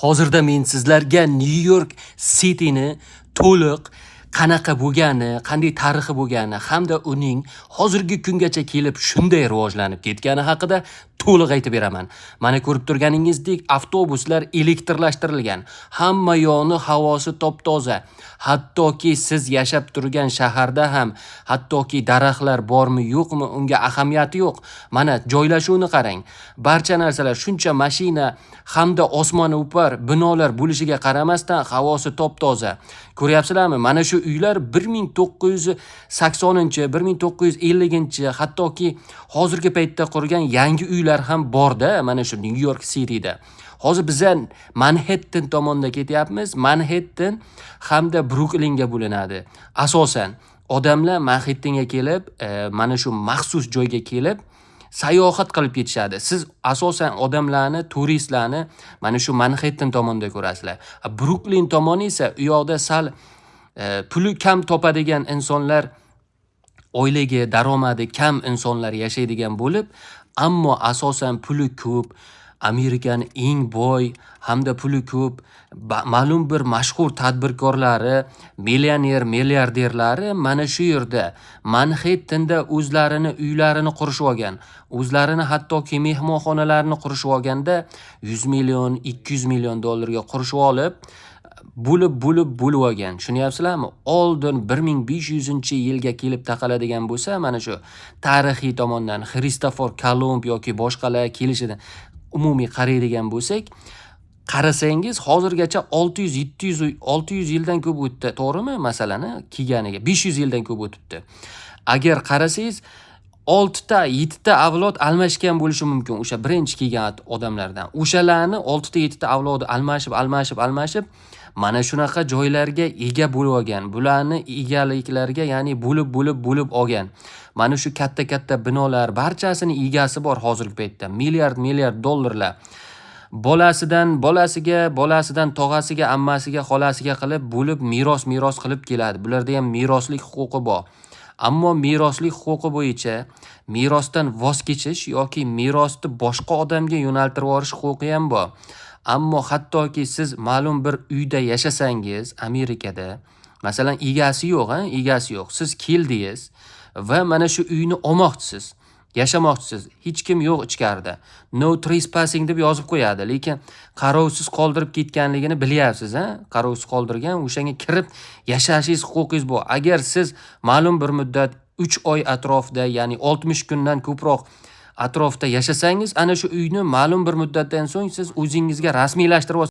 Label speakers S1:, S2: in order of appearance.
S1: Hozirda men sizlarga New York City'ni to'liq qanaqa bo'lgani, qanday tarixi bo'lgani hamda uning hozirgi kungacha kelib shunday rivojlanib ketgani haqida to'liq aytib beraman. Mana ko'rib turganingizdek, avtobuslar elektrlashtirilgan. Hamma yo'ni havosi top-toza. Hattoki siz yashab turgan shaharda ham hattoki daraxtlar bormi, yo'qmi, unga ahamiyati yo'q. Mana joylashuvni qarang. Barcha narsalar shuncha mashina hamda osmoni upar binolar bo'lishiga qaramasdan havosi top-toza. Ko'ryapsizlarmi? Mana shu uylar 1980-chi, 1950-chi, hattoki hozirgi paytda qurgan yangi uylar ham borda, mana shu New York City'da. Hozir biz Manhattan tomonda ketyapmiz. Manhattan hamda Brooklynga bo'linadi. Asosan odamlar Manhattanga kelib, mana shu maxsus joyga kelib sayohat qilib ketishadi. Siz asosan odamlarni, turistlarni mana shu Manhattan tomonda ko'rasizlar. Brooklyn tomoni esa u yoqda sal puli kam topadigan insonlar, oilaga daromadi kam insonlar yashaydigan bo'lib, ammo asosan puli ko'p, Amerikaning eng boy hamda puli ko'p ma'lum bir mashhur tadbirkorlari, millioner, milliarderlari mana shu yerda Manhattanda o'zlarini uylarini qurishib olgan. O'zlarini hattoki mehmonxonalarini qurishib olganda 100 million, 200 million dollarga qurishib olib, bo'lib olgan. Tushunyapsizlarmi? Oldin 1500-yilga kelib taqaladigan bo'lsa, mana shu tarixiy tomondan Kristofor Kolumb yoki boshqalar kelishidan umumiy qaraydigan bo'lsak, qarasangiz hozirgacha 600 yildan ko'p o'tdi, to'g'rimi? Masalani kelganiga 500 yildan ko'p o'tibdi. Agar qarasangiz 6 ta, 7 ta avlod almashgan bo'lishi mumkin o'sha birinchi kelgan odamlardan. O'shalarni 6 ta, 7 ta avlodi almashib mana shunaqa joylarga ega bo'lib olgan. Bularni egaliklariga, ya'ni bo'lib olgan. Mana shu katta binolar barchasini egasi bor hozirgi paytda. Milliard dollarlar. Bolasidan tog'asiga, ammasiga, xolasiga qilib bo'lib meros qilib keladi. Bularda ham meroslik huquqi bor. Ammo meroslik huquqi bo'yicha merosdan voz kechish yoki merosni boshqa odamga yo'naltirib yuborish huquqi ham bor. Ammo hattoki siz ma'lum bir uyda yashasangiz, Amerikada, masalan, egasi yo'q. Siz keldingiz va mana shu uyni olmoqchisiz, yashamoqchisiz. Hech kim yo'q ichkarida. No trespassing deb yozib qo'yadi, lekin qarovsiz qoldirib ketganligini bilyapsiz, qarovsiz qoldirgan, o'shanga kirib yashashingiz huquqingiz bor. Agar siz ma'lum bir muddat 3 oy atrofida, ya'ni 60 kundan ko'proq atrofda yashasangiz, ana shu uyni ma'lum bir muddatdan so'ng siz o'zingizga rasmiylashtirib